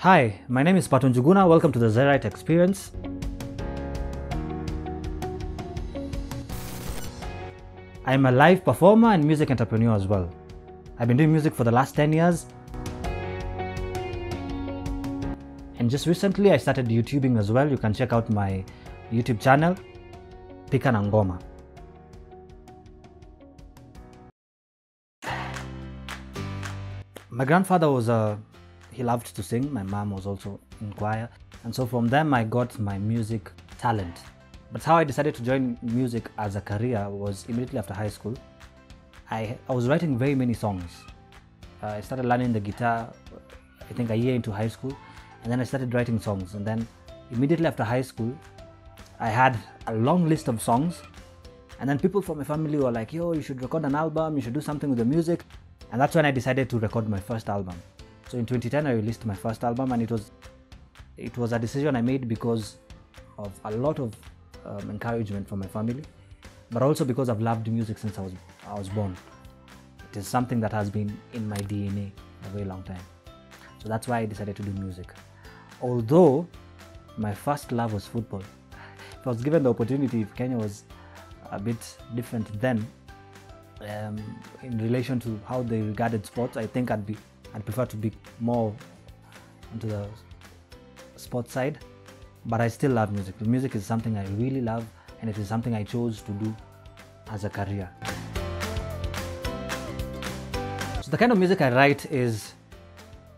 Hi, my name is Patoh Njuguna. Welcome to the ZERITE Experience. I'm a live performer and music entrepreneur as well. I've been doing music for the last 10 years. And just recently I started YouTubing as well. You can check out my YouTube channel, Pika na Ngoma. My grandfather he loved to sing. My mom was also in choir. And so from them I got my music talent. But how I decided to join music as a career was immediately after high school. I was writing very many songs. I started learning the guitar, I think a year into high school. And then I started writing songs. And then immediately after high school, I had a long list of songs. And then people from my family were like, yo, you should record an album, you should do something with the music. And that's when I decided to record my first album. So in 2010, I released my first album, and it was a decision I made because of a lot of encouragement from my family, but also because I've loved music since I was born. It is something that has been in my DNA for a very long time. So that's why I decided to do music. Although my first love was football. If I was given the opportunity, if Kenya was a bit different then, in relation to how they regarded sports, I think I'd prefer to be more onto the sports side. But I still love music. Music is something I really love, and it is something I chose to do as a career. So the kind of music I write is,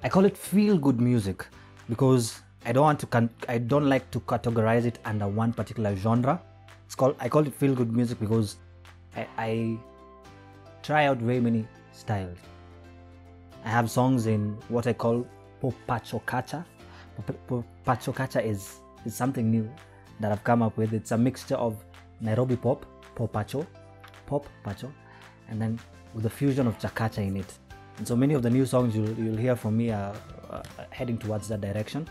I call it feel-good music, because I don't like to categorize it under one particular genre. I call it feel-good music because I try out very many styles. I have songs in what I call Pacho Kacha. Pacho Kacha is something new that I've come up with. It's a mixture of Nairobi pop, pop pacho, and then with a fusion of Chakacha in it. And so many of the new songs you'll hear from me are heading towards that direction.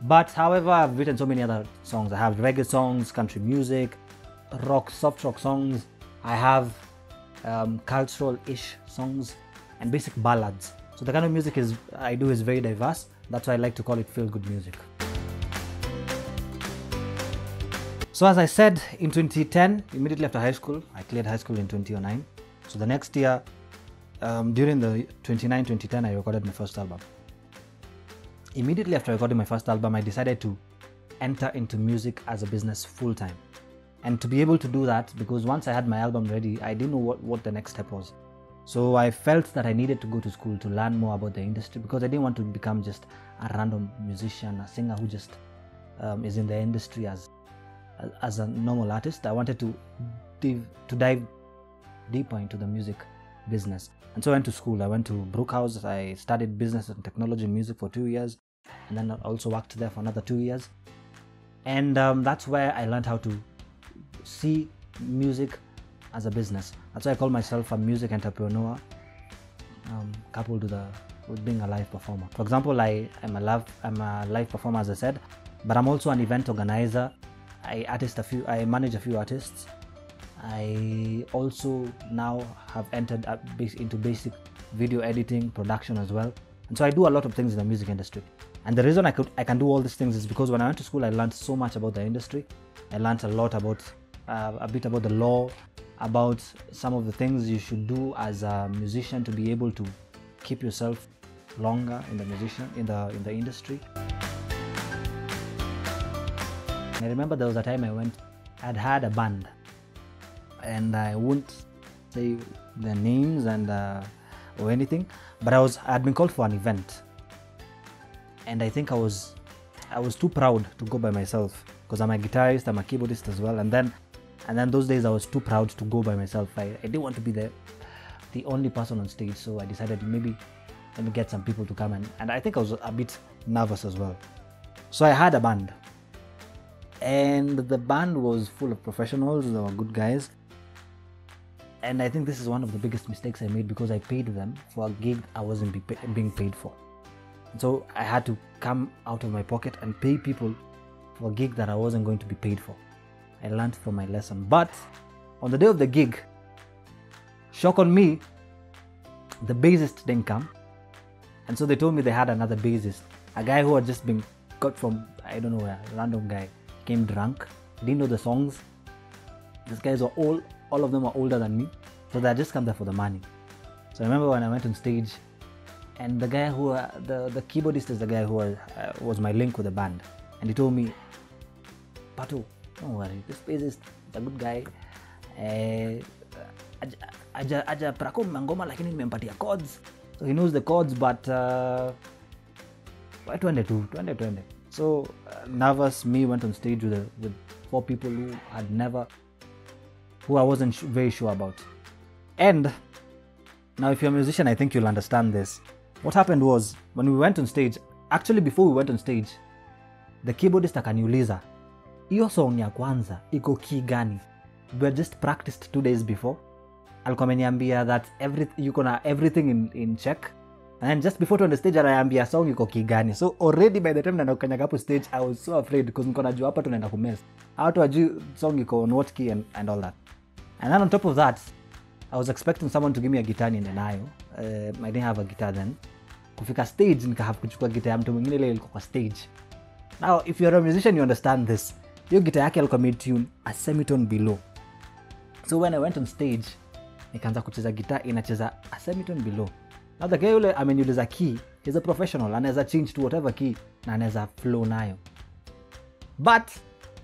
But however, I've written so many other songs. I have reggae songs, country music, rock, soft rock songs. I have cultural-ish songs and basic ballads. So the kind of music I do is very diverse. That's why I like to call it feel-good music. So as I said, in 2010, immediately after high school, I cleared high school in 2009. So the next year, during the 2010, I recorded my first album. Immediately after recording my first album, I decided to enter into music as a business full-time. And to be able to do that, because once I had my album ready, I didn't know what the next step was. So I felt that I needed to go to school to learn more about the industry, because I didn't want to become just a random musician, a singer who just is in the industry as a normal artist. I wanted to dive deeper into the music business. And so I went to school. I went to Brookhouse. I studied business and technology and music for 2 years. And then I also worked there for another 2 years. And that's where I learned how to see music as a business. That's why I call myself a music entrepreneur, coupled with being a live performer. For example, I'm a live performer, as I said, but I'm also an event organizer. I manage a few artists. I also now have entered into basic video editing, production as well. And so I do a lot of things in the music industry. And the reason I can do all these things is because when I went to school, I learned so much about the industry. I learned a lot about a bit about the law, about some of the things you should do as a musician to be able to keep yourself longer in the industry. I remember there was a time I'd had a band, and I won't say their names or anything, but I had been called for an event, and I think I was too proud to go by myself, because I'm a guitarist, I'm a keyboardist as well, and then those days I was too proud to go by myself. I didn't want to be the only person on stage, so I decided maybe let me get some people to come, and I think I was a bit nervous as well. So I had a band, and the band was full of professionals. They were good guys, and I think this is one of the biggest mistakes I made, because I paid them for a gig I wasn't being paid for. And so I had to come out of my pocket and pay people for a gig that I wasn't going to be paid for. I learned from my lesson. But on the day of the gig, shock on me, the bassist didn't come. And so they told me they had another bassist. A guy who had just been got from, I don't know where, a random guy, came drunk, didn't know the songs. These guys were all of them were older than me, so they had just come there for the money. So I remember when I went on stage, and the guy who, the keyboardist is the guy who was my link with the band, and he told me, Patoh, don't worry, this bassist is a good guy. Aja perform ngoma lakini nimempatia chords, so he knows the chords, but twende. So nervous, me went on stage with 4 people who I wasn't very sure about. And now if you're a musician, I think you'll understand this. What happened was, when we went on stage, actually before we went on stage, the keyboardist akaniuliza, hiyo song ya kwanza iko key gani? We had just practiced 2 days before. Alikuwa ameniambia that you na everything in check. And then just before to on the stage, ananiambia song iko key gani. So already by the time nakanyaga hapo stage, I was so afraid because niko najua hapa tunaenda kumess. Watu wajui song iko on what key and all that. And then on top of that, I was expecting someone to give me a guitar niende nayo. I didn't have a guitar then. Kufika stage nikahave kuchukua guitar ya mtu mwingine ile ilikuwa kwa stage. Now if you're a musician, you understand this. Hiyo guitar yake alikuwa mid-tune a semitone below. So when I went on stage, nikaanza kucheza guitar inacheza a semitone below. Now the guy yule ameniuliza key, he's a professional, anaweza change to whatever key na anaweza flow nayo. But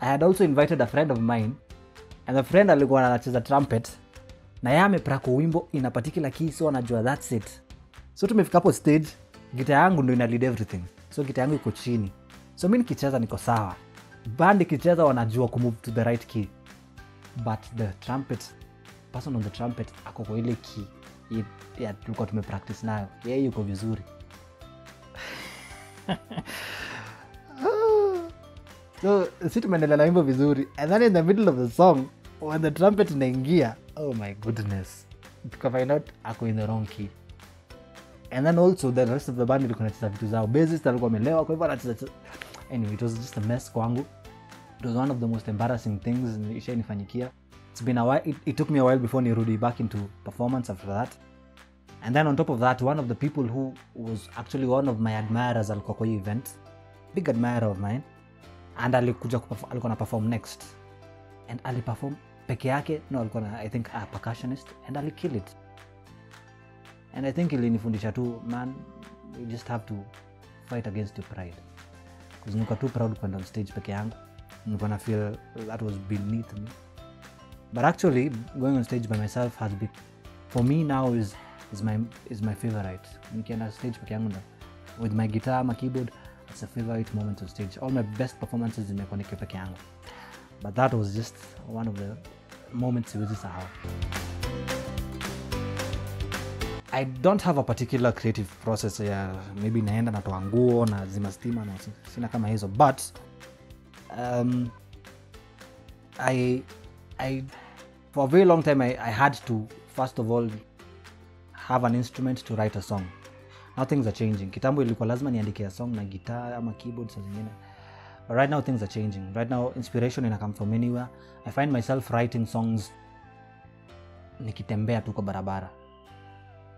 I had also invited a friend of mine, and the friend alikuwa anacheza trumpet, na yeye ameprako wimbo in a particular key, so anajua that's it. So tumefika hapo stage, guitar yangu ndio ina lead everything. So guitar yangu iko chini. So mimi nikicheza niko sawa. Band ikicheza wanajua kumove to the right key. But the person on the trumpet ako kwa ile key ya tulikuwa tumepractice nayo. Yeye yuko vizuri. So sisi tumeendelea na wimbo vizuri, and then in the middle of the song when the trumpet inaingia, oh my goodness, tuka find out ako in the wrong key. And then also the rest of the band ilikuwa inacheza vitu zao. Bassist alikuwa amelewa, kwa hivyo anacheza. Anyway, it was just a mess kwangu. It was one of the most embarrassing things ishanifanyikia. It's been a while. It took me a while before nirudi back into performance after that. And then on top of that, one of the people who was actually one of my admirers alikuwa kwa event, big admirer of mine, and alikuja alikuwa na perform next, and aliperform peke yake. No, alikuwa na, I think, a percussionist, and alikill it. And I think ilinifundisha tu, man, you just have to fight against your pride. Because nilikuwa too proud kwenda on stage peke yangu. Nilikuwa na feel that was beneath me. But actually, going on stage by myself has been, for me now, is my favorite. Nikienda stage peke yangu with my guitar, my keyboard, it's a favorite moment on stage. All my best performances zimekuwa nikiwa peke yangu. But that was just one of the moments siwezi sahau. I don't have a particular creative process. Maybe naenda natoa nguo na zima stima na sina kama hizo. But I for a very long time I had to first of all have an instrument to write a song. Now things are changing. Kitambo ilikuwa lazima niandike a song na guitar ama keyboard saa zingine. But right now things are changing. Right now inspiration ina come from anywhere. I find myself writing songs nikitembea tu kwa barabara.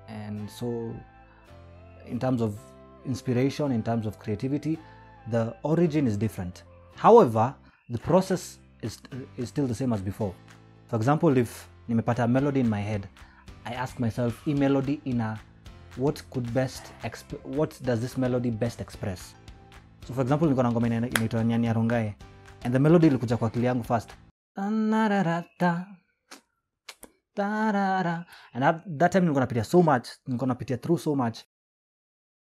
And so in terms of inspiration, in terms of creativity, the origin is different. However, the process is still the same as before. For example, if nimepata a melody in my head, I ask myself, hii melody what does this melody best express? So for example, niko na ngoma inaitwa Nyani ya Rongai, and the melody ilikuja kwa akili yangu first. And that time nilikuwa napitia through so much,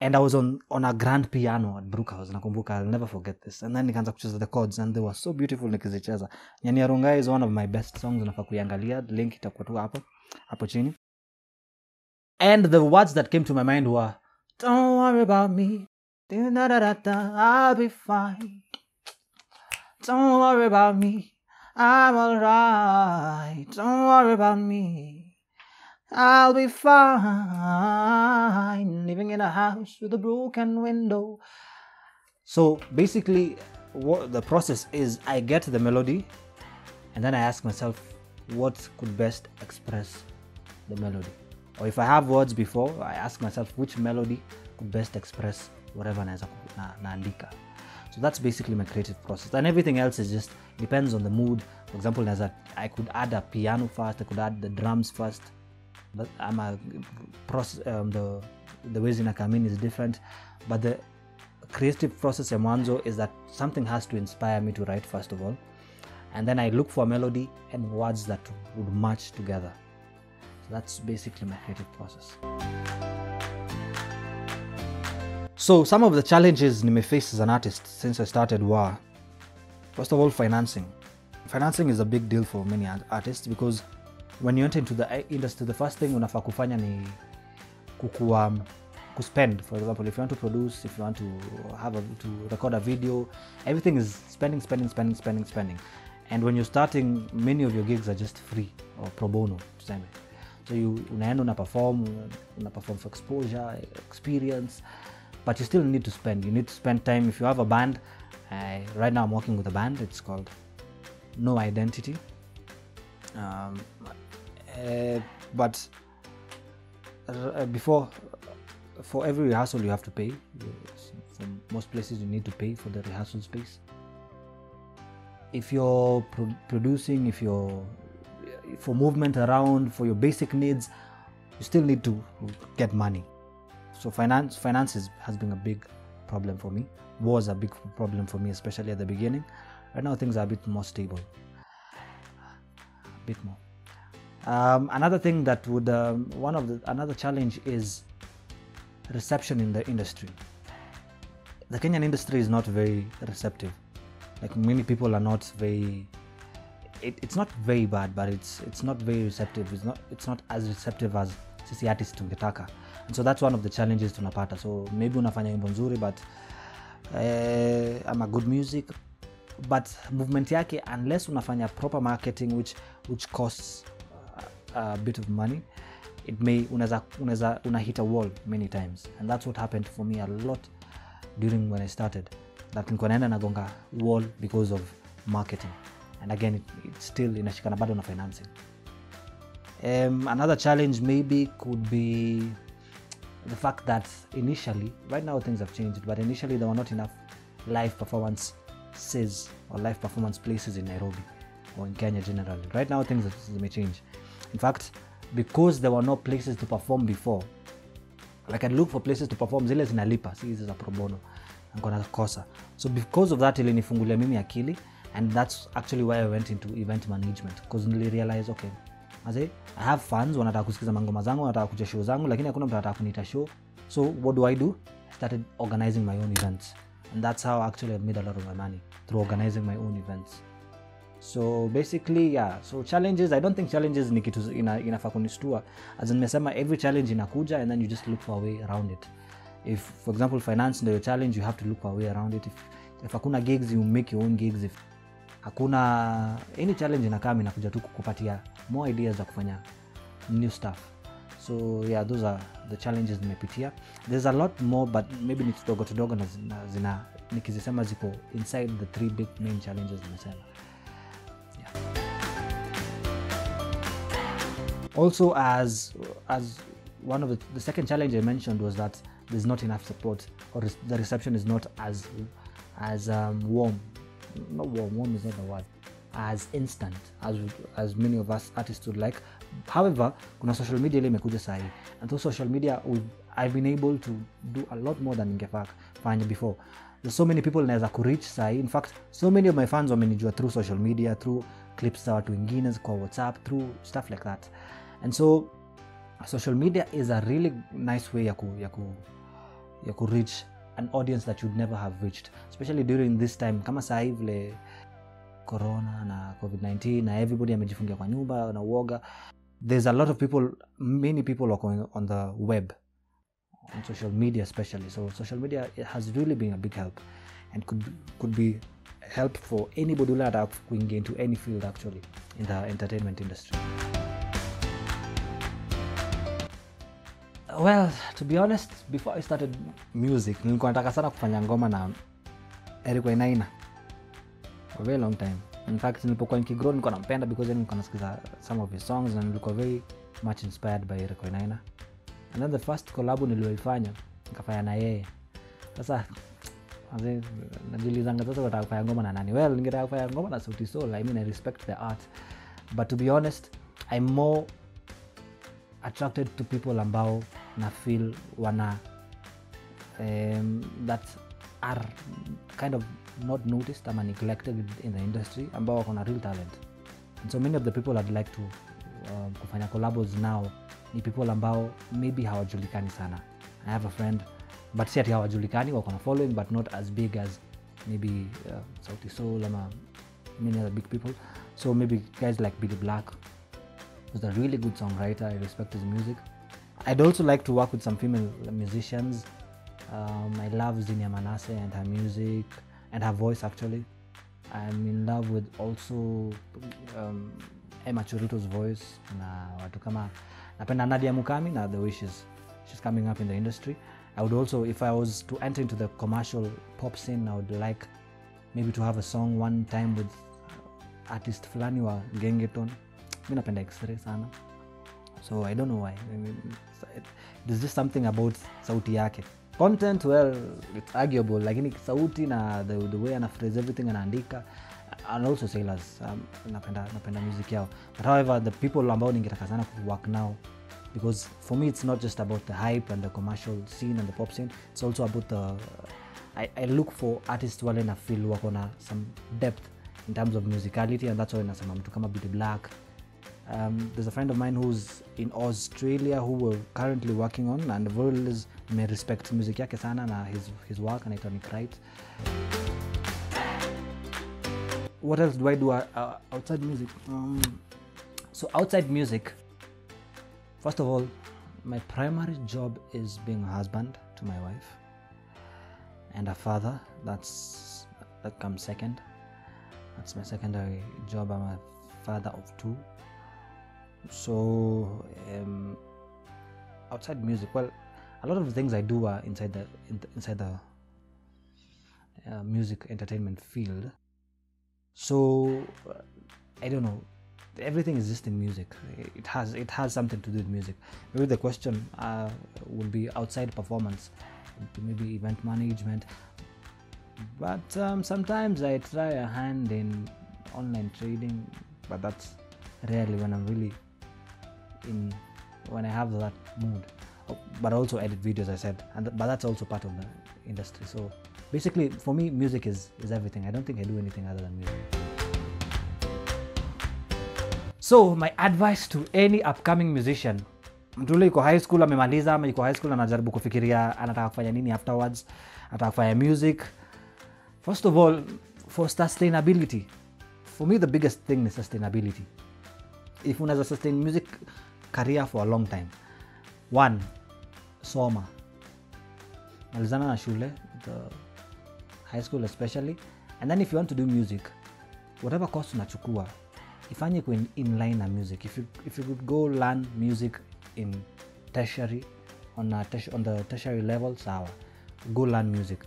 and I was on a grand piano at Brookhouse. Nakumbuka, I'll never forget this. And then nikaanza kucheza the chords, and they were so beautiful nikizicheza. Nyani ya Rongai is one of my best songs. Unafaa kuiangalia, link itakuwa tu hapo chini. And the words that came to my mind were, don't worry about me, I'll be fine. Don't worry about me, I'm alright. Don't worry about me, I'll be fine. Living in a house with a broken window. So basically, what the process is, I get the melody, and then I ask myself, what could best express the melody? Or if I have words before, I ask myself which melody could best express whatever naandika. So that's basically my creative process, and everything else is just depends on the mood. For example, I could add a piano first, I could add the drums first, but the ways in a come in is different. But the creative process ya mwanzo is that something has to inspire me to write first of all, and then I look for a melody and words that would match together. So that's basically my creative process. So some of the challenges I face as an artist since I started were, first of all, financing. Financing is a big deal for many artists because when you enter into the industry, the first thing unafaa kufanya ni spend. For example, if you want to produce, if you want to to record a video, everything is spending. And when you're starting, many of your gigs are just free or pro bono, tuseme. So unaenda una perform for exposure, experience, but you still need to spend. You need to spend time. If you have a band, right now I'm working with a band. It's called No Identity. But before, for every rehearsal you have to pay. For most places you need to pay for the rehearsal space. If you're producing, if you're for movement around, for your basic needs, you still need to get money. So finance has been a big problem for me. Was a big problem for me, especially at the beginning. Right now things are a bit more stable. A bit more. Another thing that would another challenge is reception in the industry. The Kenyan industry is not very receptive. Like many people are not very. It's not very bad, but it's not very receptive. It's not as receptive as sisi artists tungetaka. And so that's one of the challenges tunapata. So maybe unafanya wimbo nzuri, but I'm a good music, but movement yake, unless unafanya proper marketing which costs a bit of money, it may una hit a wall many times. And that's what happened for me a lot during when I started. That nilikuwa naenda nagonga wall because of marketing. And again, it's still inashikana bado na financing. Another challenge maybe could be the fact that initially, right now things have changed, but initially there were not enough live performances or live performance places in Nairobi or in Kenya generally. Right now things may change. In fact, because there were no places to perform before, like I'd look for places to perform, zile zinalipa, si hizi za pro bono, ngona kosa. So because of that, ilinifungulia mimi akili, and that's actually why I went into event management, because nili realize, okay, I have fans wanataka kusikiza mangoma zangu, wanataka kuja show zangu, lakini hakuna mtu anataka kuniita show. So what do? I started organizing my own events, and that's how actually I made a lot of my money, through organizing my own events. So basically, yeah, so challenges, I don't think challenges ni kitu inafaa kunistua. As in nimesema, every challenge inakuja and then you just look for a way around it. If for example finance ndio challenge, you have to look for a way around it. If hakuna gigs, you make your own gigs. If hakuna any challenge inakama inakuja tu kukupatia more ideas za kufanya new stuff. So yeah, those are the challenges nimepitia. There's a lot more, but maybe ni kidogo na nikizisema ziko inside the three big main challenges nimesema. Also, as one of the second challenge I mentioned was that there's not enough support, or the reception is not as warm. Not warm is not the word. As instant as many of us artists would like. However, kuna social media ile imekuja sahi, and through social media I've been able to do a lot more than ningefanya before. There's so many people naweza kureach sahi. In fact, so many of my fans wamenijua through social media, through clips za watu wengine kwa WhatsApp, through stuff like that. And so social media is a really nice way ya ku reach an audience that you'd never have reached, especially during this time kama sahi vile corona na COVID-19 na everybody amejifungia kwa nyumba na uoga. There's a lot of people, many people are going on the web, on social media especially. So social media has really been a big help, and could be help for anybody who like to get into any field actually in the entertainment industry. Well, to be honest, before I started music, nilikuwa nataka sana kufanya ngoma na Erikoinaina for a very long time. In fact, nilipokuwa nikigrow nilikuwa nampenda because nilikuwa nasikiza some of his songs, and nilikuwa very much inspired by Erikoinaina. And then the first collab niliyoifanya nikafanya na yeye, Sasa najilizanga sasa wataka kufanya ngoma na nani? Well, ningetaka kufanya ngoma na Sauti Sol. I mean, I respect the art, but to be honest, I'm more attracted to people ambao na feel wana that are kind of not noticed ama neglected in the industry, ambao wako na real talent. And so many of the people I'd like to kufanya collabos now ni people ambao maybe hawajulikani sana. I have a friend, but si ati hawajulikani, wako na following but not as big as maybe Sauti Sol ama many other big people. So maybe guys like Billy Black, who's a really good songwriter. I respect his music. I'd also like to work with some female musicians. I love Zinia Manase and her music and her voice actually. I'm in love with also Emma Churito's voice na watu kama napenda Nadia Mukami na the way she's coming up in the industry. I would also, if I was to enter into the commercial pop scene, I would like maybe to have a song one time with artist fulani wa Gengeton. Mimi napenda X-Ray sana. So I don't know why. I mean, there's just something about sauti yake. Content, well, it's arguable, lakini sauti na the way ana phrase everything anaandika, and also Sailors, napenda music yao. But however, the people ambao ningetaka sana work now, because for me it's not just about the hype and the commercial scene and the pop scene, it's also about the I look for artists wale na feel wako na some depth in terms of musicality, and that's why nasema mtu kama Billy Black. There's a friend of mine who's in Australia who we're currently working on, and the world is may respect music yake sana na his work, anaitwa ZERITE. What else do I do outside music? So outside music, first of all, my primary job is being a husband to my wife and a father. That comes second. That's my secondary job. I'm a father of 2. So outside music, well, a lot of the things I do are inside the music entertainment field. So I don't know, everything is just in music. It has something to do with music. Maybe the question will be outside performance, maybe event management, but sometimes I try a hand in online trading, but that's rarely when I'm really when I have that mood. But I also edit videos, I said, but that's also part of the industry. So basically for me, music is everything. I don't think I do anything other than music. So my advice to any upcoming musician, mtu yule yuko high school amemaliza ama yuko high school anajaribu kufikiria anataka kufanya nini afterwards, anataka kufanya music. First of all, for sustainability, for me the biggest thing is sustainability. If unaweza sustain music career for a long time, one, soma, malizana na shule, the high school especially, and then if you want to do music, whatever course unachukua, ifanye in line na music. If you could go learn music in tertiary, on the tertiary level, sawa, go learn music.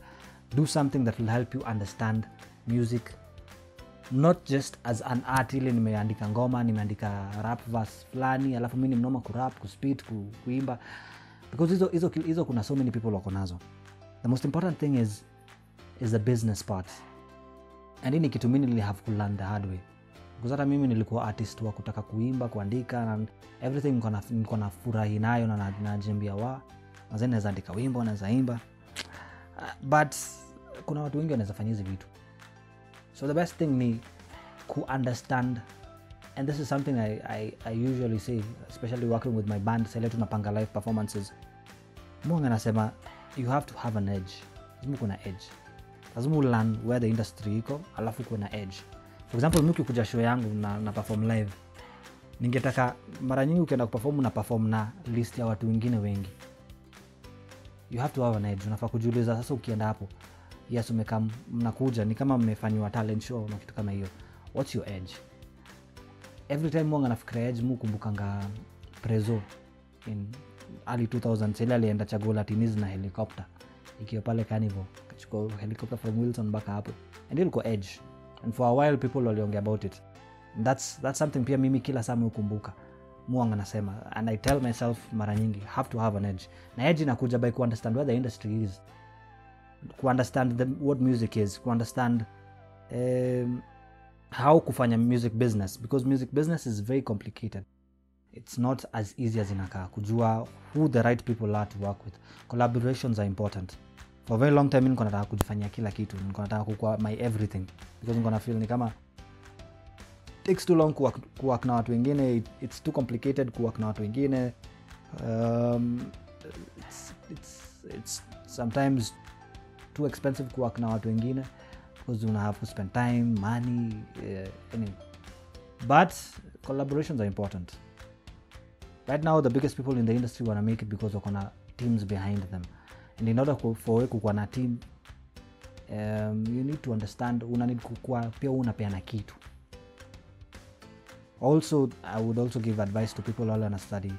Do something that will help you understand music, not just as an art, ile nimeandika ngoma, nimeandika rap verse fulani, alafu mimi ni mnoma kurap, kuspit, kuimba, because hizo kuna so many people wako nazo. The most important thing is the business part, and ini kitu mimi nili have to learn the hard way, because hata mimi nilikuwa artist wa kutaka kuimba, kuandika and everything, niko na furahi nayo na najiambia mazeni naweza andika wimbo, naweza imba, but kuna watu wengi wanaweza fanya hizi vitu. So the best thing ni ku understand, and this is something I usually say, especially working with my band, sele tunapanga live performances. Mungu anasema you have to have an edge. Lazima kuna edge. Lazima learn where the industry iko, alafu kuna edge. For example, mimi kuja show yangu na perform live, ningetaka mara nyingi ukienda kuperform na perform na list ya watu wengine wengi. You have to have an edge. Unafaa kujiuliza sasa ukienda hapo, yes, mnakuja ni kama mmefanywa talent show na kitu kama hiyo, what's your edge? Every time mwanga nafikiria edge, kumbukanga Prezo in early 2000s, ile alienda Chagola Tiniz na helicopter ikiwa pale Carnival, kachukua helicopter from Wilson mpaka hapo, and ilikuwa edge, and for a while people waliongea about it. That's something pia mimi kila saa mkumbuka mwanga nasema, and I tell myself mara nyingi have to have an edge, na edge inakuja by ku understand where the industry is. understand what music is, understand how kufanya music business, because music business is very complicated. It's not as easy as inakaa. Kujua who the right people are to work with. Collaborations are important. For a very long time niko nataka kujifanyia kila kitu. Niko nataka kuwa my everything, because niko na feel ni kama takes too long kuwork na watu wengine. It's too complicated kuwork na watu wengine. It's sometimes too expensive kuwork na watu wengine, because you have to spend time, money, anyway. But collaborations are important. Right now, the biggest people in the industry want to make it because of teams behind them. And in order for you kuwa na team, you need to understand una need kukua pia unapeana kitu. Also, I would also give advice to people who want to study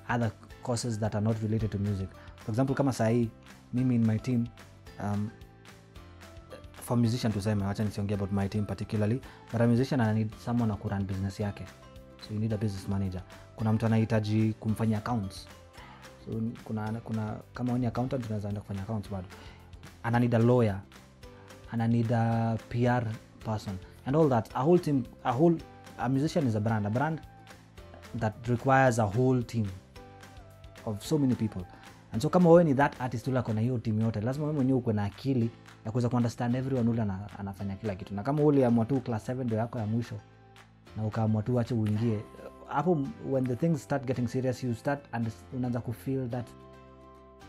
other courses that are not related to music. For example, kama sahi mimi in my team, for musician tuseme, wacha nisiongea about my team particularly, but a musician I need someone who run business yake. So you need a business manager. Kuna mtu anahitaji kumfanyia accounts. So kuna kama wewe ni accountant unaweza enda kufanya accounts bado. Ana need a lawyer. Ana need a PR person and all that. A musician is a brand that requires a whole team of so many people. And so kama wewe ni that artist ule kona hiyo team yote, lazima wewe mwenyewe uko na akili ya kuweza understand everyone ule anafanya kila kitu. Na kama ule amua tu class 7 ndio yako ya mwisho na ukaamua tu acha uingie hapo, when the things start getting serious, you start unaanza ku feel that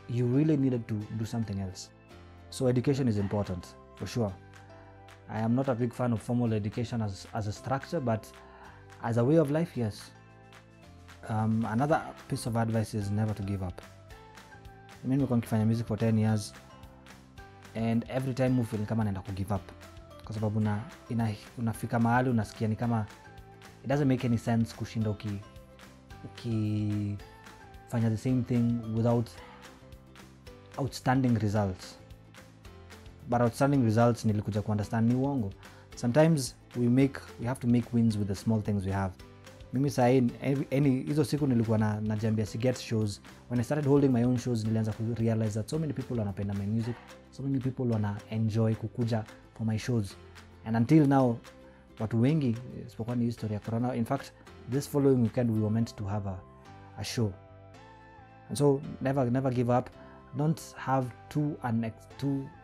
you really needed to do something else. So education is important for sure. I am not a big fan of formal education as a structure, but as a way of life, yes. Another piece of advice is never to give up. Mimi nimekuwa nikifanya music for 10 years and every time I feel kama naenda ku give up, kwa sababu unafika mahali unasikia ni kama it doesn't make any sense kushinda ukifanya the same thing without outstanding results. But outstanding results nilikuja ku understand ni uongo. Sometimes we have to make wins with the small things we have. Mimi sahi hizo siku nilikuwa najambia si get shows. When I started holding my own shows, nilianza ku realize that so many people wanapenda my music, so many people wana enjoy kukuja for my shows. And until now, watu wengi isipokuwa ni history ya corona. In fact, this following weekend we were meant to have a show. And so never give up. Don't have too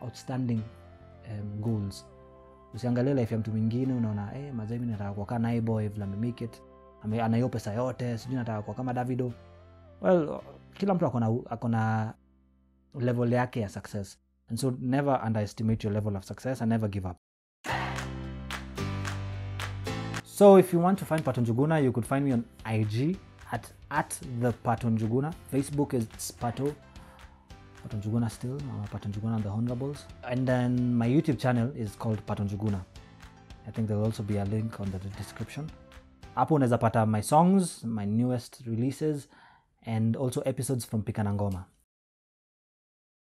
outstanding goals. Usiangalie life ya mtu mwingine unaona mazai mimi nataka kuwa kama Naiboy vile make it. Anayo pesa yote, sijui nataka kuwa kama Davido. Well, kila mtu akona level yake ya success. And so never underestimate your level of success and never give up. So if you want to find Patoh Njuguna, you could find me on IG at the Patoh Njuguna. Facebook is Patoh Njuguna still, Patoh Njuguna and the Honorables. And then my YouTube channel is called Patoh Njuguna. I think there will also be a link on the description. Hapo unaweza pata my songs, my newest releases, and also episodes from Pika na Ngoma.